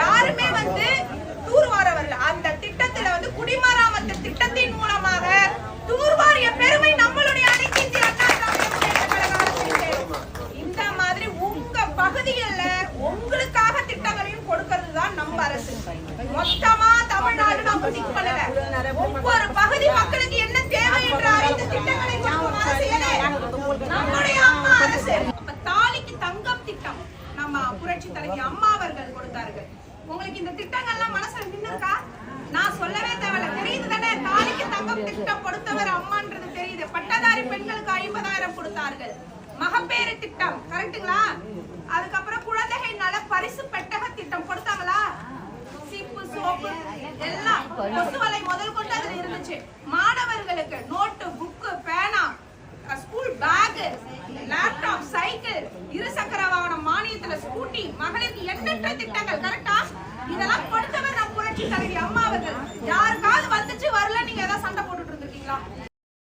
யாருமே தூர்வாரவர்கள். அந்த திட்டத்துல குடிமராமத்து திட்டத்தின் மூலமாக தூர்வாரிய பெருமை நம்மளுடைய அனைத்து இந்திய அண்ணா திராவிட முன்னேற்ற கழக அரசுக்கு. இந்த மாதிரி உங்க பகுதிகளில் உங்களுக்காக திட்டங்களையும் கொடுக்கறதுதான் நம்ம அரசு. மொத்தமா தமிழ்நாடு நம்ம திங்க் பண்ணல. ஒவ்வொரு பகுதி மக்களுக்கு என்ன தேவை என்ற அறிந்து திட்டங்களை கொடுக்கும் அரசு நம்முடைய அம்மா அரசு. அப்ப தாலிக்கு தங்கம் திட்டம் நம்ம புரட்சி தலைவி அம்மா அவர்கள் கொடுத்தார்கள். உங்களுக்கு இந்த திட்டங்கள்லாம் மனசுல நின்னுக்கா? நான் சொல்லவே தேவையில்ல, தெரியுது தானே? தாலிக்கு தங்கம் திட்டம் கொடுத்தவர் அம்மான்றது தெரியுது. பட்டதாரி பெண்களுக்கு 50,000 கொடுத்தார்கள். மகப்பேறு திட்டம் கரெக்ட்டுங்களா? அதுக்கப்புறம் குழந்தைகள் நல பரிசு பெட்டக திட்டம் கொடுத்தாங்களா? சீப்பு சோப்பு எல்லாம் கொசுவலை முதல் கொண்டு அதுல இருந்துச்சு. மாணவர்களுக்கு நோட்டு புக்கு பேனா ஸ்கூல் பேக் லேப்டாப் சைக்கிள் இருசக்கர வாகனம் மானியத்துல ஸ்கூட்டி மகளிருக்கு எண்ணற்ற திட்டங்கள் கரெக்டா? இதெல்லாம் கொடுத்தவர் நம் புரட்சி தலைவி அம்மா அவர்கள். யாருக்கு